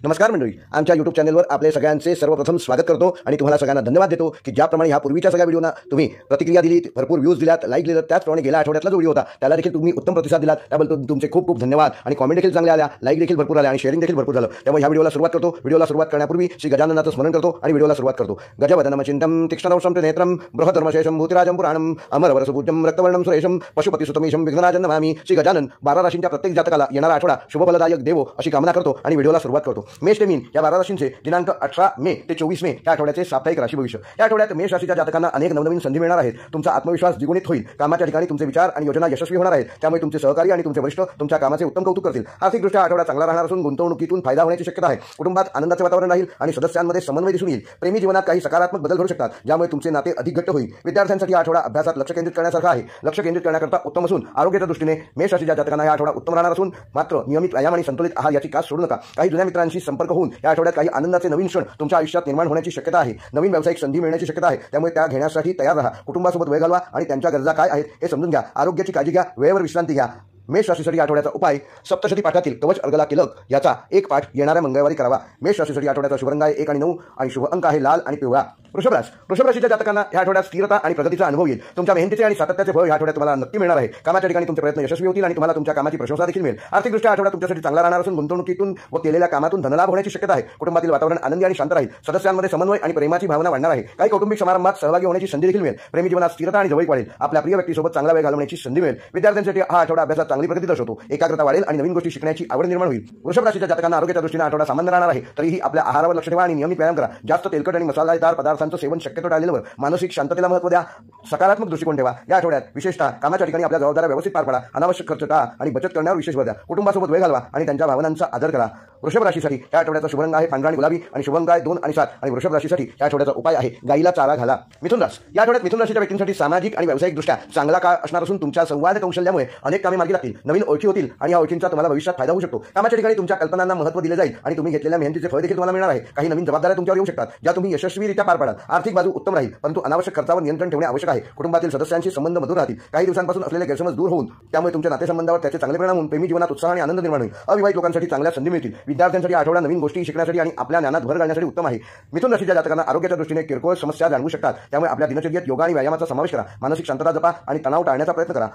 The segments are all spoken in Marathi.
नमस्कार मंडळी, आमच्या यूट्यूब चॅनलवर आपले सगळ्यांचे सर्वप्रथम स्वागत करतो आणि तुम्हाला सगळ्यांना धन्यवाद देतो की ज्याप्रमाणे ह्या पूर्वीच्या सगळ्या व्हिडिओना तुम्ही प्रतिक्रिया दिली, भरपूर व्ह्यूज दिलात, लाईक दिलं, त्याचप्रमाणे गेल्या आठवड्यातला जो व्हिडिओ होता त्याला देखील तुम्ही उत्तम प्रतिसाद दिलात, त्याबद्दल तुमचे खूप खूप धन्यवाद। आणि कमेंट देखील चांगले आल्या, लाईक देखील भरपूर आल्या आणि शेअरिंग देखील भरपूर झालं। त्यामुळे ह्या व्हिडिओला सुरुवात करतो। व्हिडिओला सुरुवात करण्यापूर्वी श्री गजाननाचं स्मरण करतो आणि व्हिडिओला सुरुवात करतो। गजवदनम चिंतम तीक्ष्णदंशं नेत्रम बृहधर्मशेषम भूतिराजम पुराणम अमरवरसपूज्यम रक्तवर्णम सुरेशम पशुपतिसुतमेशम विघ्नराजन नमामि। श्री गजानन 12 राशींच्या प्रत्येक जातकाला येणारा आठवडा शुभफलदायक देवो अशी कामना करतो आणि व्हिडिओला सुरुवात करतो। मेष ते मीन या 12 राशींचे दिनांक 18 मे ते 24 मे या आठवड्याचे साप्ताहिक राशी भविष्य। या आठवड्यात मेष राशीच्या जातकांना अनेक नवनवीन संधी मिळणार आहेत। तुमचा आत्मविश्वास द्विगुणित होईल। कामाच्या ठिकाणी तुमचे विचार आणि योजना यशस्वी होणार आहेत, त्यामुळे तुमचे सहकारी आणि तुमचे वरिष्ठ तुमच्या कामाचे उत्तम कौतुक करतील। आर्थिकदृष्ट्या आठवडा चांगला राहणार असून गुंतवणुकीतून फायदा होण्याची शक्यता आहे। कुटुंबात आनंदाचे वातावरण राहील आणि सदस्यांमध्ये समन्वय दिसून येईल। प्रेमी जीवनात काही सकारात्मक बदल घडू शकतात, ज्यामुळे तुमचे नाते अधिक घट्ट होईल। विद्यार्थ्यांसाठी आठवडा अभ्यासात लक्ष केंद्रित करण्यासारखा आहे। लक्ष केंद्रित करण्याकरता उत्तम असून आरोग्याच्या दृष्टीने मेष राशीच्या जातकांना या आठवडा उत्तम राहणार असून मात्र नियमित व्यायाम आणि संतुलित आहार याची कास सोडू नका। काही जुन्या मित्रांशी संपर्क होऊन या आठवड्यात काही आनंदाचे नवीन क्षण तुमच्या आयुष्यात निर्माण होण्याची शक्यता आहे। नवीन व्यावसायिक संधी मिळण्याची शक्यता आहे, त्यामुळे त्या घेण्यासाठी तयार राहा। कुटुंबासोबत वेळ घालवा आणि त्यांच्या गरजा काय आहेत हे समजून घ्या। आरोग्याची काळजी घ्या, वेळेवर विश्रांती घ्या। मेष राशीसाठी आठवड्याचा उपाय सप्तशती पाठातील कवच अर्गला केलक याचा एक पाठ येणाऱ्या मंगळवारी करावा। मेष राशीसाठी आठवड्याचा शुभ रंग आहे 1 आणि 9 आणि शुभ अंक आहे लाल आणि पिवळा। वृषभ राशीच्या जातकांना या आठवड्यात स्थिरता आणि प्रगतीचा अनुभव येईल। तुमच्या मेहनतीचे आणि सातत्याचे फळ या आठवड्यात तुम्हाला नक्की मिळणार आहे। कामाच्या ठिकाणी तुमचे प्रयत्न यशस्वी होतील आणि तुम्हाला तुमच्या कामाची प्रशंसा देखील मिळेल। आर्थिकदृष्ट्या आठवडा तुमच्यासाठी चांगला राहणार असून गुंतवणुकीतून व केलेल्या कामातून धनलाभ होण्याची शक्यता आहे। कुटुंबातील वातावरण आनंदी आणि शांत राहील। सदस्यांमध्ये समन्वय आणि प्रेमाची भावना वाढणार आहे। काही कौटुंबिक समारंभात सहभागी होण्याची संधी देखील मिळेल। प्रेमी जीवनात स्थिरता आणि जवळीक वाढेल। आपल्या प्रिय व्यक्तीसोबत चांगला वेळ घालवण्याची संधी मिळेल। विद्यार्थ्यांसाठी हा आठवडा अभ्यासात चांगली प्रगती दर्शवतो। एकाग्रता वाढेल आणि नवीन गोष्टी शिकण्याची आवड निर्माण होईल। वृषभ राशीच्या जातकांना आरोग्याच्या दृष्टीने आठवडा सामान्य राहणार आहे, तरीही आपल्या आहारावर लक्ष ठेवा आणि नियमित व्यायाम करा। जास्त तेलकट आणि मसालेदार पदार्थांचं सेवन शक्यतो टाळलेलं मानसिक शांततेला महत्त्व द्या। सकारात्मक दृष्टिकोन ठेवा। या आठवड्यात विशेषतः कामाच्या ठिकाणी आपल्या जबाबदाऱ्या व्यवस्थित पार पाडा। अनावश्यक खर्च टाळा आणि बचत करण्यावर विशेष भर द्या। कुटुंबासोबत वेळ घालवा आणि त्यांच्या भावनांचा आदर करा। वृषभ राशीसाठी या आठवड्याचा शुभ रंग आहे पांढरा आणि गुलाबी आणि शुभ अंक आहे 2 आणि 7 आणि वृषभ राशीसाठी या आठवड्याचा उपाय आहे गाईला चारा घाला। मिथुन राशी या आठवड्यात मिथुन राशीच्या व्यक्तींसाठी सामाजिक आणि व्यावसायिक दृष्ट्या चांगला काळ असणार असून तुमच्या संवाद कौशल्यामुळे अनेक कामे मार्गी लागतील। नवीन ओळखी होतील आणि या ओळखींचा तुम्हाला भविष्यात फायदा होऊ शकतो। कामाच्या ठिकाणी तुमच्या कल्पनांना महत्त्व दिले जाईल आणि तुम्ही घेतलेल्या मेहनतीचे फळ देखील तुम्हाला मिळणार आहे। काही नवीन जबाबदाऱ्या तुमच्यावर येऊ शकतात, ज्या तुम्ही यशस्वीरित्या पार पाडाल। आर्थिक बाजू उत्तम राहील, परंतु अनावश्यक खर्चावर नियंत्रण ठेवणे आवश्यक आहे। कुटुंबातील सदस्यांशी संबंध मधुर राहतील। काही दिवसांपासून असलेले गैरसमज दूर होऊन त्यामुळे तुमच्या नातेसंबंधावर त्याचे चांगले परिणाम होऊन प्रेमी जीवनात उत्साह आणि आनंद निर्माण होईल। अविवाहित लोकांसाठी चांगल्या संधी मिळतील। विद्यार्थ्यांसाठी आठवडा नवीन गोष्टी शिकण्यासाठी आणि आपल्या ज्ञानात भर घालण्यासाठी उत्तम आहे। मिथुन राशीच्या जातकांना आरोग्याच्या दृष्टीने किरकोळ समस्या जाणवू शकतात, त्यामुळे आपल्या दिनचर्येत योगा आणि व्यायामाचा समावेश करा। मानसिक शांतता जपा आणि तणाव टाळण्याचा प्रयत्न करा।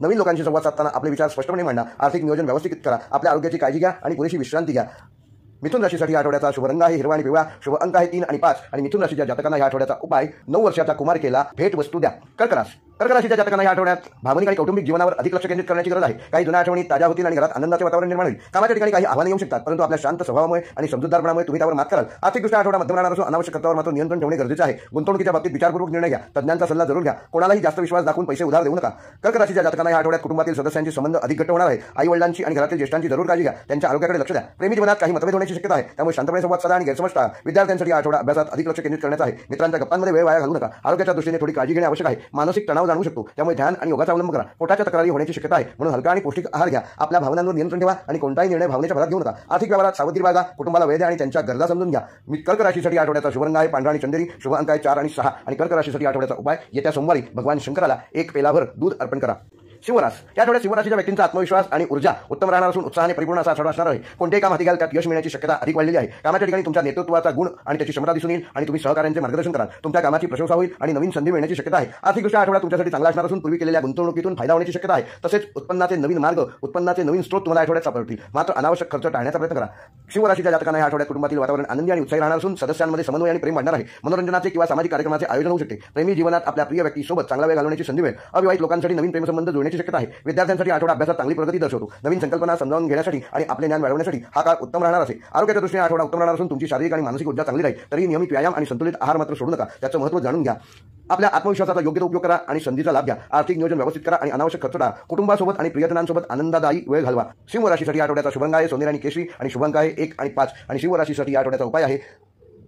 नवीन लोकांशी संवाद साधताना आपले विचार स्पष्टपणे मांडा। आर्थिक नियोजन व्यवस्थित करा। आपल्या आरोग्याची काळजी घ्या आणि पुरेशी विश्रांती घ्या। मिथुन राशीसाठी आठवड्याचा शुभ रंग आहे हिरवा आणि पिवळा, शुभ अंक आहे 3 आणि 5 आणि मिथुन राशीच्या जातकांना या आठवड्याचा उपाय 9 वर्षाच्या कुमारिकेला भेट वस्तू द्या। कर्क राशीच्या जातकांना या आठवड्यात भावनिक आणि कौटुंबिक जीवनावर अधिक लक्ष केंद्रित करण्याची गरज आहे। काही जुन्या आठवणी ताज्या होतील आणि घरात आनंदाचे वातावरण निर्माण होईल। कामाच्या ठिकाणी काही आव्हाने येऊ शकतात, परंतु आपल्या शांत स्वभावामुळे आणि समजूतदारपणामुळे तुम्ही त्यावर मात कराल। आर्थिकदृष्ट्या आठवडा मध्यम राहणार असून अनावश्यक खर्चावर मात्र नियंत्रण ठेवणे गरजेचे आहे। गुंतवणुकीच्या बाबतीत विचारपूर्वक निर्णय घ्या। तज्ञांचा सल्ला जरूर घ्या। कोणालाही जास्त विश्वास दाखवून पैसे उधार देऊ नका। कर्क राशीच्या जातकांना या आठवड्यात कुटुंबातील सदस्यांची संबंध अधिक घट्ट होणार आहे। आई वडिलांची आणि घरातील ज्येष्ठांची जरूर काळजी घ्या। त्यांच्या आरोग्याकडे लक्ष द्या। प्रेमी जीवनात काही मतभेद होण्याची शक्यता आहे, त्यामुळे शांतपणे संवाद साधा आणि गैरसमज टाळा। विद्यार्थ्यांसाठी आठवडा अभ्यासात अधिक लक्ष केंद्रित करण्याचा आहे। मित्रांच्या गप्पांमध्ये वेळ वाया घालू नका। आरोग्याच्या दृष्टीने थोडी काळजी घेणे आवश्यक आहे। मानसिक तणाव जाणवू शकतो, त्यामुळे ध्यान आणि योगाचा अवलंब करा। पोटाच्या तक्रारी होण्याची शक्यता आहे, म्हणून हलका आणि पौष्टिक आहार घ्या। आपल्या भावनांवर नियंत्रण ठेवा आणि कोणताही निर्णय भावनेच्या भरात घेऊ नका। आर्थिक व्यवहारात सावधगिरी बाळगा। कुटुंबाला वेळ द्या आणि त्यांच्या गरजा समजून घ्या। कर्क राशीसाठी आठवड्याचा शुभ रंग आहे पांढरा आणि चंदेरी, शुभ अंक आहे 4 आणि 6 आणि कर्क राशीसाठी आठवड्याचा उपाय येत्या सोमवारी भगवान शंकराला 1 पेलाभर दूध अर्पण करा। शिवराश या आठवड्यात शिवराशीच्या व्यक्तींचा आत्मविश्वास आणि ऊर्जा उत्तम राहणार असून उत्साहाने परिपूर्ण असा आठवडा असणार आहे। कोणतेही काम हाती घ्याल त्यात यश मिळण्याची शक्यता अधिक वाढलेली आहे। कामाच्या ठिकाणी तुमच्या नेतृत्वाचा गुण आणि त्याची क्षमता दिसून येईल आणि तुम्ही सहकार्यांचे मार्गदर्शन कराल। तुमच्या कामाची प्रशंसा होईल आणि नवीन संधी मिळण्याची शक्यता आहे। आर्थिकदृष्ट्या आठवडा तुमच्यासाठी चांगला असणार असून पूर्वी केलेल्या गुंतवणुकीतून फायदा होण्याची शक्यता आहे। तसेच उत्पन्नाचे नवीन मार्ग, उत्पन्नाचे नवीन स्रोत तुम्हाला आठवड्यात सापडतील। मात्र अनावश्यक खर्च टाळण्याचा प्रयत्न करा। शिवराशीच्या जातकांना या आठवड्यात कुटुंबातील वातावरण आनंदी आणि उत्साही राहणार असून सदस्यांमध्ये समन्वय आणि प्रेम वाढणार आहे। मनोरंजनाचे किंवा सामाजिक कार्यक्रमाचे आयोजन होऊ शकते। प्रेमी जीवनात आपल्या प्रिय व्यक्तीसोबत चांगला वेळ घालवण्याची संधी मिळेल। अविवाहित लोकांसाठी नवीन प्रेमसंबंध जुळण्याची शक्यता आहे। विद्यार्थ्यांसाठी आठवडा अभ्यासात चांगली प्रगती दर्शवतो। नवीन संकल्पना समजावून घेण्यासाठी आणि आपले ज्ञान वाढवण्यासाठी हा काळ उत्तम राहणार असेल। आरोग्याच्या दृष्टीने आठवडा उत्तम राहणार असून तुमची शारीरिक आणि मानसिक ऊर्जा चांगली राहील, तरी नियमित व्यायाम आणि संतुलित आहार मात्र सोडू नका। त्याचं महत्त्व जाणून घ्या। आपल्या आत्मविश्वासाचा योग्य उपयोग करा आणि संधीचा लाभ घ्या। आर्थिक नियोजन व्यवस्थित करा आणि अनावश्यक खर्च टाळा। कुटुंबासोबत आणि प्रियजनांसोबत आनंददायी वेळ घालवा। सिंह राशीसाठी आठवड्याचा शुभ रंग आहे सोनेरी आणि केशरी आणि शुभ अंक आहे 1 आणि 5 आणि सिंह राशीसाठी आठवड्याचा उपाय आहे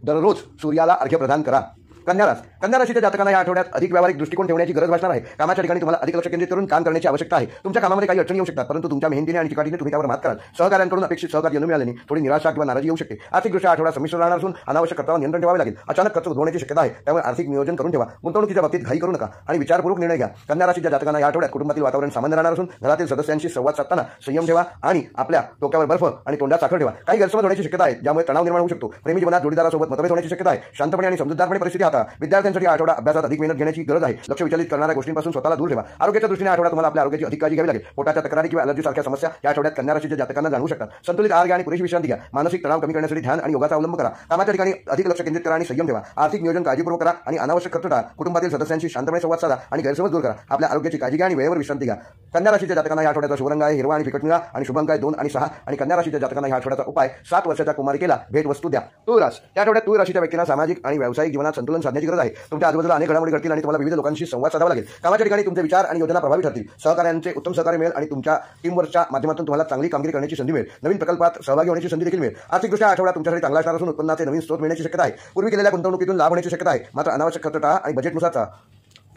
दररोज सूर्याला अर्घ्य प्रदान करा। कन्या राशीच्या जातकांना या आठवड्यात अधिक व्यावहारिक दृष्टिकोन ठेवण्याची गरज भासणार आहे। कामाच्या ठिकाणी तुम्हाला अधिक लक्ष केंद्रित करून काम करण्याची आवश्यकता आहे। तुमच्या कामामध्ये काही अडचणी येऊ शकतात, परंतु तुमच्या मेहनतीने आणि चिकाटीने तुम्ही त्यावर मात कराल। सहकार्यांकडून अपेक्षित सहकार्य न मिळाल्याने थोडी निराशा किंवा नाराजी येऊ शकते। आर्थिकदृष्ट्या आठवडा संमिश्र राहणार असून अनावश्यक खर्चावर नियंत्रण ठेवावे लागेल। अचानक खर्च उद्भवण्याची शक्यता आहे, त्यामुळे आर्थिक नियोजन करून ठेवा। गुंतवणुकीच्या बाबतीत घाई करू नका आणि विचारपूर्वक निर्णय घ्या। कन्या राशीच्या जातकांना या आठवड्यात कुटुंबातील वातावरण सामान्य राहणार असून घरातील सदस्यांशी संवाद साधताना संयम ठेवा आणि आपल्या डोक्यावर बर्फ आणि तोंडात साखर ठेवा। काही गैरसमज होण्याची शक्यता आहे, ज्यामुळे तणाव निर्माण होऊ शकतो। प्रेमी जीवनात जोडीदारासोबत मतभेद होण्याची शक्यता आहे। शांतपणे आणि समजूतदारपणे परिस्थिती हाताळा। विद्यार्थ्यांसाठी आठवडा अभ्यासात अधिक मेहनत घेण्याची गरज आहे। लक्ष विचलित करणाऱ्या गोष्टींपासून स्वतःला दूर ठेवा। आरोग्याच्या दृष्टीने आठवडा तुम्हाला आपल्या आरोग्याची अधिक काळजी घ्यावी लागेल। पोटाच्या तक्रारी किंवा अलर्जी सारख्या समस्या या आठवड्यात कन्या राशीच्या जातकांना जाणवू शकतात। संतुलित आहार घ्या आणि पुरेशी विश्रांती घ्या। मानसिक तणाव कमी करण्यासाठी ध्यान आणि योगाचा अवलंब करा। कामाच्या ठिकाणी अधिक लक्ष केंद्रित करा आणि संयम ठेवा। आर्थिक नियोजन काळजीपूर्वक करा आणि अनावश्यक खर्च टाळा। कुटुंबातील सदस्यांशी शांतपणे संवाद साधा आणि गैरसमज दूर करा। आपल्या आरोग्याची काळजी घ्या आणि वेळेवर विश्रांती घ्या। कन्या राशीच्या जातकांना या आठवड्याचा शुभ रंग आहे हिरवा आणि फिकट निळा आणि शुभ अंक आहे 2 आणि 6 आणि कन्या राशीच्या जातकांना या आठवड्याचा उपाय 7 वर्षाच्या कुमारिकेला भेटवस्तू द्या। तुळ रास या आठवड्यात तुळ राशीच्या व्यक्तींना सामाजिक आणि व्यावसायिक जीवनात संतुलन साधण्याची गरज आहे। तुमच्या आजूबाजूला अनेक घडामोडी घडतील आणि तुम्हाला विविध लोकांशी संवाद साधावा लागेल। कामाच्या ठिकाणी तुमचे विचार आणि योजना प्रभावी ठरतील। सहकार्यांचे उत्तम सहकार्य मिळेल आणि तुमच्या टीमवर्कच्या माध्यमातून तुम्हाला चांगली कामगिरी करण्याची संधी मिळेल। नवीन प्रकल्पात सहभागी होण्याची संधी देखील मिळेल। आर्थिकदृष्ट्या आठवडा तुमच्यासाठी चांगला असणार असून उत्पन्नाचे नवीन स्रोत मिळण्याची शक्यता आहे। पूर्वी केलेल्या गुंतवणुकीतून लाभ होण्याची शक्यता आहे, मात्र अनावश्यक खर्च टाळा आणि बजेटनुसार चाला।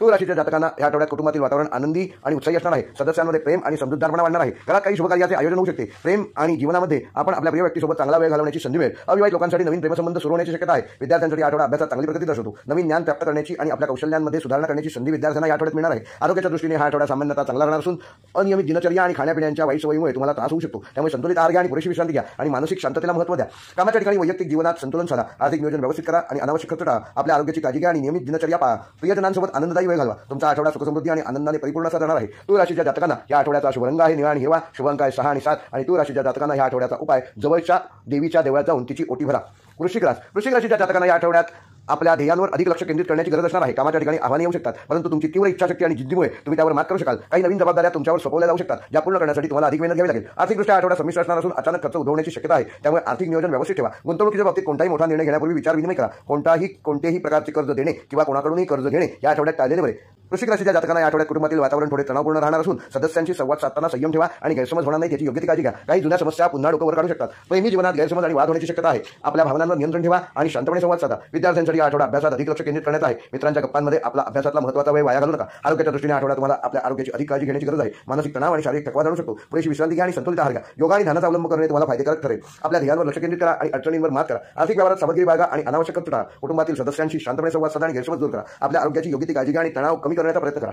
तुळ राशीच्या जातकांना या आठवड्यात कुटुंबातील वातावरण आनंदी आणि उत्साही असणार आहे। सदस्यांमध्ये प्रेम आणि समजूतदारपणा वाढणार आहे। घरात काही शुभकार्याचे आयोजन होऊ शकते। प्रेम आणि जीवनामध्ये आपण आपल्या प्रिय व्यक्तीसोबत चांगला वेळ घालवण्याची संधी मिळेल। अविवाहित लोकांसाठी नवीन प्रेमसंबंध सुरू होण्याची शक्यता आहे। विद्यार्थ्यांसाठी आठवडा अभ्यासात चांगली प्रगती दर्शवतो। नवीन ज्ञान प्राप्त करण्याची आणि आपल्या कौशल्यांमध्ये सुधारणा करण्याची संधी विद्यार्थ्यांना या आठवड्यात मिळणार आहे। आरोग्याच्या दृष्टीने हा आठवडा सामान्यतः चांगला राहणार असून अनियमित दिनचर्या आणि खाण्यापिण्याच्या वाईट सवयीमुळे तुम्हाला त्रास होऊ शकतो। त्यामुळे संतुलित आहार घ्या आणि पुरेशी विश्रांती घ्या आणि मानसिक शांततेला महत्त्व द्या। कामाच्या ठिकाणी वैयक्तिक जीवनात संतुलन साधा। आर्थिक नियोजन व्यवस्थित करा आणि अनावश्यक खर्च टाळा। आपल्या आरोग्याची काळजी घ्या आणि नियमित दिनचर्या पाळा। प्रियजनांसोबत आनंददायी वेळ घालवा। तुमचा आठवडा सुखसमृद्धी आणि आनंदाने परिपूर्ण असा जाणार आहे। तुळ राशीच्या जातकांना या आठवड्याचा शुभ रंग आहे निळा आणि हिरवा, शुभ अंक आहे 6 आणि 7 आणि तुळ राशीच्या जातकांना या आठवड्याचा उपाय जवळच्या देवीच्या देवळात जाऊन तिची ओटी भरा। वृश्चिक राशीच्या जातकांना या आठवड्यात आपल्या ध्येयांवर अधिक लक्ष केंद्रित करण्याची गरज असणार आहे। कामाच्या ठिकाणी आव्हाने येऊ शकतात, परंतु तुमची तीव्र इच्छाशक्ती आणि जिद्दीमुळे तुम्ही त्यावर मात करू शकाल। काही नवीन जबाबदाऱ्या तुमच्यावर सोपवल्या जाऊ शकतात, ज्या पूर्ण करण्यासाठी तुम्हाला अधिक मेहनत घ्यावी लागेल। आर्थिकदृष्ट्या आठवडा संमिश्र असणार असून अचानक खर्च उद्भवण्याची शक्यता आहे, त्यामुळे आर्थिक नियोजन व्यवस्थित ठेवा। गुंतवणुकीच्या बाबतीत कोणताही मोठा निर्णय घेण्यापूर्वी विचार विनिमय करा। कोणतेही प्रकारचे कर्ज देणे किंवा कोणाकडूनही कर्ज घेणे या आठवड्यात टाळलेले बरे। वृश्चिक राशीच्या जातकांना या आठवड्यात कुटुंबातील वातावरण थोडे तणावपूर्ण राहणार असून सदस्यांशी संवाद साधताना संयम ठेवा आणि गैरसमज होणार नाही याची योग्य ती काळजी घ्या। काही जुन्या समस्या पुन्हा डोक्यावर काढू शकतात। प्रेमी जीवनात गैरसमज आणि वाद होण्याची शक्यता आहे। आपल्या भावनांवर नियंत्रण ठेवा आणि शांतपणे संवाद साधा। विद्यार्थ्यांसाठी आठवडा अभ्यासात अधिक लक्ष केंद्रित करण्यात आहे। मित्रांच्या गप्पांमध्ये आपला अभ्यासातला महत्त्वाचा वेळ वाया घालू नका। आरोग्याच्या दृष्टीने आठवडा तुम्हाला आपल्या आरोग्याची अधिक काळजी घेण्याची गरज आहे। मानसिक तणाव आणि शारीरिक थकवा जाणू शकतो। पुरेशी विश्रांती घ्या आणि संतुलित आहार घ्या। योगा आणि ध्यानाचा अवलंब करणे तुम्हाला फायदेकारक ठरेल। आपल्या ध्येयांवर लक्ष केंद्रित करा आणि अडचणींवर मात करा। आर्थिक व्यवहारात सावधगिरी बाळगा आणि अनावश्यक खर्च टाळा। कुटुंबातील सदस्यांशी शांतपणे संवाद साधा आणि गैरसमज दूर करा। आपल्या आरोग्याची योग्य ती काळजी घ्या आणि तणाव कमी करण्याचा प्रयत्न करा।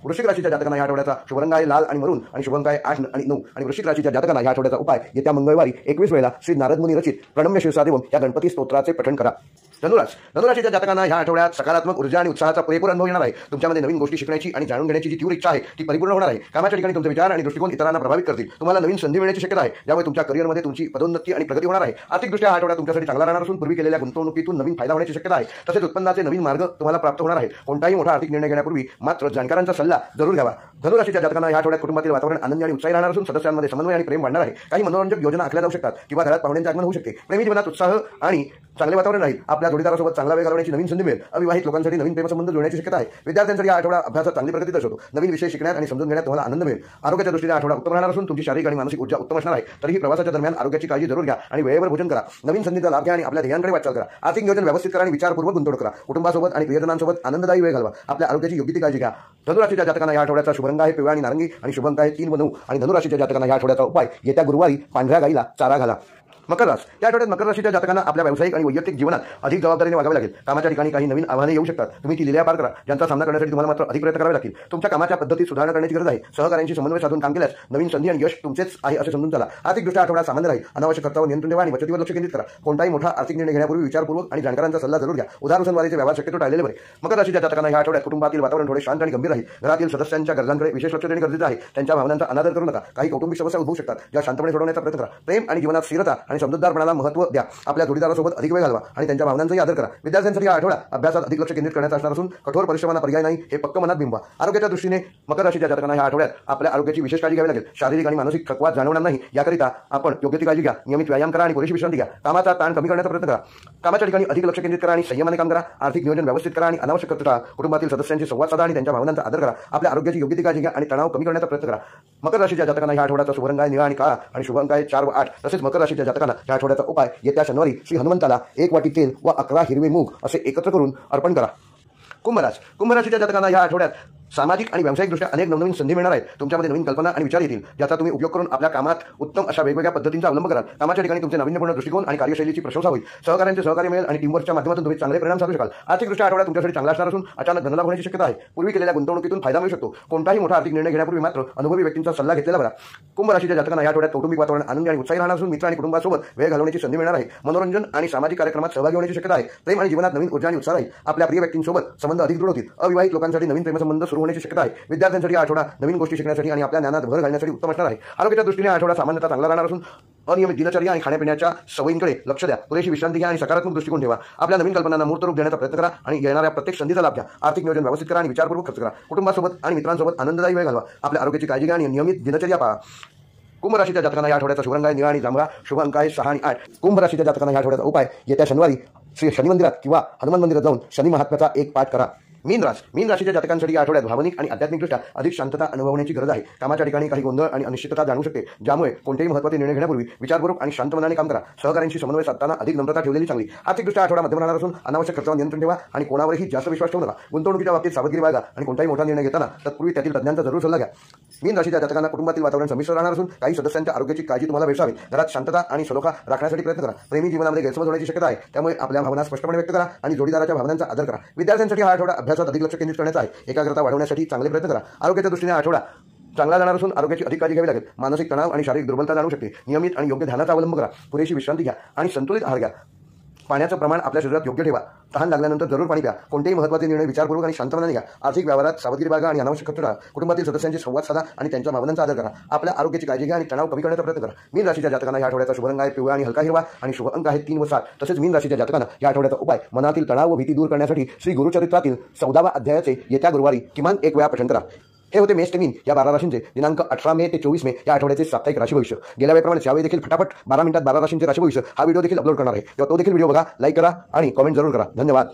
वृश्चिक राशीच्या जातकांना या आठवड्याचा शुभ रंग आहे लाल आणि मरून आणि शुभ अंक आहे 8 आणि 9 आणि वृश्चिक राशीच्या जातकांना या आठवड्याचा उपाय येत्या मंगळवारी 21 वेळेला श्री नारद मुनी रचित प्रणम्य शिरसा देऊन या गणपती स्तोत्राचे पठण करा। धनुराशीच्या जातकांना या आठवड्यात सकारात्मक ऊर्जा आणि उत्साहाचा पुरेपूर अनुभव येणार आहे। तुमच्यामध्ये नवीन गोष्टी शिकण्याची आणि जाणून घेण्याची जी तीव्र इच्छा आहे ती परिपूर्ण होणार आहे। कामाच्या ठिकाणी तुमचे विचार आणि दृष्टिकोन इतरांना प्रभावित करतील। तुम्हाला नवीन संधी मिळण्याची शक्यता आहे, ज्यामुळे तुमच्या करिअरमध्ये तुमची पदोन्नती आणि प्रगती होणार आहे। आर्थिकदृष्ट्या हा आठवडा तुमच्यासाठी चांगला राहणार असून पूर्वी केलेल्या गुंतवणुकीतून नवीन फायदा होण्याची शक्यता आहे। तसेच उत्पन्नाचे नवीन मार्ग तुम्हाला प्राप्त होणार आहेत। कोणताही मोठा आर्थिक निर्णय घेण्यापूर्वी मात्र जाणकारांचा सल्ला जरूर घ्यावा। धनुराशीच्या जातकांना या आठवड्यात कुटुंबातील वातावरण आनंदी आणि उत्साही राहणार असून सदस्यांमध्ये समन्वय आणि प्रेम वाढणार आहे। काही मनोरंजक योजना आखल्या जाऊ शकतात किंवा घरात पाहुण्यांचे आगमन होऊ शकते। प्रेमी जीवनात उत्साह आणि चांगले वातावरण राहील। आपल्या जोडीदारासोबत चांगला वेळ घालवण्याची नवीन संधी मिळेल। अविवाहित लोकांसाठी नवीन प्रेमसंबंध जुळण्याची शक्यता आहे। विद्यार्थ्यांसाठी हा आठवडा अभ्यासात चांगली प्रगती दर्शवतो। नवीन विषय शिकण्यात आणि समजून घेण्यात तुम्हाला आनंद मिळेल। आरोग्याच्या दृष्टीने आठवडा उत्तम राहणार असून तुमची शारीरिक आणि मानसिक ऊर्जा उत्तम असणार आहे। तरीही प्रवासाच्या दरम्यान आरोग्याची काळजी जरूर घ्या आणि वेळेवर भोजन करा। नवीन संधीचा लाभ घ्या आणि आपल्या ध्येयांकडे वाटचाल करा। आर्थिक नियोजन व्यवस्थित करा आणि विचारपूर्वक गुंतवणूक करा। कुटुंबासोबत आणि प्रियजनांसोबत आनंददायी वेळ घालवा। आपल्या आरोग्याची योग्य ती काळजी घ्या। धनुराशीच्या जातकांना या आठवड्याचा शुभ रंग आहे पिवळा आणि नारंगी आणि शुभ अंक आहे 3 व 9 आणि धनुराशीच्या जातकांना या आठवड्याचा उपाय येत्या गुरुवारी पांढऱ्या गाईला चारा घाला। मकर रास या आठवड्यात मकर राशीच्या जातकांना आपल्या व्यावसायिक आणि वैयक्तिक जीवनात अधिक जबाबदारीने वागावे लागेल। कामाच्या ठिकाणी काही नवीन आव्हाने येऊ शकतात, तुम्ही ती लिहिल्या पार करा, ज्यांचा सामना करण्यासाठी तुम्हाला मात्र अधिक प्रयत्न करावे लागतील। तुमच्या कामाच्या पद्धतीत सुधारणा करण्याची गरज आहे। सहकार्यांशी समन्वय साधून काम केल्यास नवीन संधी आणि यश तुमचेच आहे असे समजून चला। आर्थिकदृष्ट्या आठवडा सामान्य राहील। अनावश्यक खर्चावर नियंत्रण ठेवा आणि बचतीवर लक्ष केंद्रित करा। कोणताही मोठा आर्थिक निर्णय घेण्यापूर्वी विचारपूर्वक आणि जाणकारांचा सल्ला जरूर घ्या। उधारसंवादाचे व्यवहार शक्यतो टाळलेले बरे। मकर राशीच्या जातकांना या आठवड्यात कुटुंबातील वातावरण थोडे शांत आणि गंभीर राहील। घरातील सदस्यांच्या गरजांकडे विशेष लक्ष देणे गरजेचे आहे। त्यांच्या भावनांचा अनादर करू नका। काही कौटुंबिक समस्या उद्भवू शकतात, ज्या शांतपणे सोडवण्याचा प्रयत्न करा। प्रेम आणि जीवनात स्थिरता आणि समजूतदारपणाला महत्त्व द्या। आपल्या जोडीदारासोबत अधिक वेळ घालवा आणि त्यांच्या भावनांचाही आदर करा। विद्यार्थ्यांसाठी हा आठवडा अभ्यासात अधिक लक्ष केंद्रित करण्याचा असणार असून कठोर परिश्रमांना पर्याय नाही हे पक्क मनात बिंबवा। आरोग्याच्या दृष्टीने मकर राशीच्या जातकांना या आठवड्यात आपल्या आरोग्याची विशेष काळजी घ्यावी लागेल। शारीरिक आणि मानसिक थकवा जाणवणार नाही याकरिता आपण योग्य ती काळजी घ्या। नियमित व्यायाम करा आणि पुरेशी विश्रांती घ्या। कामाचा ताण कमी करण्याचा प्रयत्न करा। कामाच्या ठिकाणी अधिक लक्ष केंद्रित करा आणि संयमाने काम करा। आर्थिक नियोजन व्यवस्थित करा आणि अनावश्यक खर्च टाळा। कुटुंबातील सदस्यांशी संवाद साधा आणि त्यांच्या भावनांचा आदर करा। आपल्या आरोग्याची योग्य ती काळजी घ्या आणि तणाव कमी करण्याचा प्रयत्न करा। मकर राशीच्या जातकांना या आठवड्याचा शुभ रंग आहे निळा आणि काळा आणि शुभ अंक आहे 4 व 8 तसेच मकर राशीच्या जातकांना जातकांना या आठवड्याचा उपाय येत्या शनिवारी श्री हनुमंताला 1 वाटी तेल व 11 हिरवे मूग असे एकत्र करून अर्पण करा. कुंभ राशीच्या जातकांना या आठवड्यात सामाजिक आणि व्यावसायिकदृष्ट्या अनेक नवनवीन संधी मिळणार आहेत. तुमच्यामध्ये नवीन कल्पना आणि विचार येतील, ज्याचा तुम्ही उपयोग करून आपल्या कामात उत्तम अशा वेगवेगळ्या पद्धतींचा अवलंब कराल. कामाच्या ठिकाणी तुमचे नाविन्यपूर्ण दृष्टिकोन आणि कार्यशैलीची प्रशंसा होईल. सहकार्यांचे सहकार्य मिळेल आणि टीमवर्कच्या माध्यमातून तुम्ही चांगले परिणाम साधू शकाल. आर्थिकदृष्ट्या आठवड्यात तुमच्यासाठी चांगला असणार असून अचानक धनलाभ होण्याची शक्यता आहे. पूर्वी केलेल्या गुंतवणुकीतून फायदा मिळू शकतो. कोणताही मोठा आर्थिक निर्णय घेण्यापूर्वी मात्र अनुभवी व्यक्तींचा सल्ला घेतलेला बरा. कुंभ राशीच्या जातकांना या आठवड्यात कौटुंबिक वातावरण आनंदी आणि उत्साही राहणार असून मित्र आणि कुटुंबासोबत वेळ घालवण्याची संधी मिळणार आहे. मनोरंजन आणि सामाजिक कार्यक्रमात सहभागी होण्याची शक्यता आहे. प्रेम आणि जीवनात नवीन ऊर्जा आणि उत्साह राहील. आपल्या प्रिय व्यक्तींसोबत संबंध अधिक दृढ होतील. अविवाहित लोकांसाठी नवीन प्रेमसंबंध सुरू होण्याची शक्यता आहे. विद्यार्थ्यांसाठी आठवडा नवीन गोष्टी शिकण्यासाठी आणि आपल्या ज्ञानात भर घालण्यासाठी उत्तम असणार आहे. आरोग्याच्या दृष्टीने आठवडा सामान्यतः चांगला राहणार असून अनियमित दिनचर्या आणि खाण्यापिण्याच्या सवयींकडे लक्ष द्या. पुरेशी विश्रांती घ्या आणि सकारात्मक दृष्टिकोन ठेवा. आपल्या नवीन कल्पनांना मूर्तरूप देण्याचा प्रयत्न करा आणि येणाऱ्या प्रत्येक संधीचा लाभ घ्या. आर्थिक नियोजन व्यवस्थित करा आणि विचारपूर्वक खर्च करा. कुटुंबासोबत आणि मित्रांसोबत आनंददायी वेळ घालवा. आपल्या आरोग्याची काळजी घ्या आणि नियमित दिनचर्या पाळा. कुंभ राशीच्या जातकांना या आठवड्याचा शुभ रंग आहे निळा आणि जांभळा. शुभ अंक आहे 6 आणि 8. कुंभ राशीच्या जातकांना या आठवड्याचा उपाय येत्या शनिवारी श्री शनी मंदिरात किंवा हनुमान मंदिरात जाऊन शनी महात्म्याचा एक पाठ करा. मीन राशीच्या जातकांसाठी या आठवड्यात भावनिक आणि आध्यात्मिकदृष्ट्या अधिक शांतता अनुभवण्याची गरज आहे. कामाच्या ठिकाणी काही गोंधळ आणि अनिश्चितता जाणवू शकते, ज्यामुळे कोणतेही महत्त्वाचे निर्णय घेण्यापूर्वी विचारपूर्वक आणि शांत मनाने काम करा. सहकाऱ्यांशी समन्वय साधताना अधिक नम्रता ठेवलेली चांगली. आर्थिकदृष्ट्या आठवडा मध्यम राहणार असून अनावश्यक खर्चावर नियंत्रण ठेवा आणि कोणावरही जास्त विश्वास ठेवू नका. गुंतवणुकीच्या बाबतीत सावधगिरी बाळगा आणि कोणताही मोठा निर्णय घेताना तत्पूर्वी त्यातील तज्ञांचा जरूर सल्ला घ्या. मीन राशीच्या जातकांना कुटुंबातील वातावरण संमिश्र राहणार असून काही सदस्यांच्या आरोग्याची काळजी तुम्हाला भेटावी. घरात शांतता आणि सलोखा राखण्यासाठी प्रयत्न करा. प्रेमी जीवनामध्ये गैरसमज होण्याची शक्यता आहे, त्यामुळे आपल्या भावना स्पष्टपणे व्यक्त करा आणि जोडीदाराच्या भावनांचा आदर करा. विद्यार्थ्यांसाठी हा आठवडा अभ्यासात अधिक लक्ष केंद्रित करण्याचा आहे. एकाग्रता वाढवण्यासाठी चांगले प्रयत्न करा. आरोग्याच्या दृष्टीने आठवडा चांगला जाणार असून आरोग्याची अधिक काळजी घ्यावी लागेल. मानसिक तणाव आणि शारीरिक दुर्बलता जाणू शकते. नियमित आणि योग्य ध्यानाचा अवलंब करा. पुरेशी विश्रांती घ्या आणि संतुलित आहार घ्या. पाण्याचं प्रमाण आपल्या शरीरात योग्य ठेवा. तहान लागल्यानंतर जरूर पाणी प्या. कोणतेही महत्त्वाचे निर्णय विचारपूर्वक आणि शांतपणाने घ्या. आर्थिक व्यवहारात सावधगिरी बाळगा आणि अनावश्यक खर्च टाळा. कुटुंबातील सदस्यांशी संवाद साधा आणि त्यांच्या भावनांचा आदर करा. आपल्या आरोग्याची काळजी घ्या आणि तणाव कमी करण्याचा प्रयत्न करा. मीन राशीच्या जातकांना या आठवड्याचा शुभ रंग आहे पिवळा आणि हलका हिरवा आणि शुभ अंक आहे 3 व 7. तसेच मीन राशीच्या जातकांना या आठवड्याचा उपाय मनातील तणाव व भीती दूर करण्यासाठी श्री गुरुचरित्रातील 14व्या अध्यायाचे येत्या गुरुवारी किमान 1 वेळा पठण करा. हे होते मेष ते मीन या 12 राशींचे दिनांक 18 मे ते 24 मे या आठवड्याचे साप्ताहिक राशी भविष्य. गेल्या वेळेप्रमाणे यावेळी देखील फटाफट 12 मिनिटात 12 राशींचे राशी भविष्य हा व्हिडिओ देखील अपलोड करणार आहे. तेव्हा तो देखील व्हिडिओ बघा, लाईक करा आणि कमेंट जरूर करा. धन्यवाद.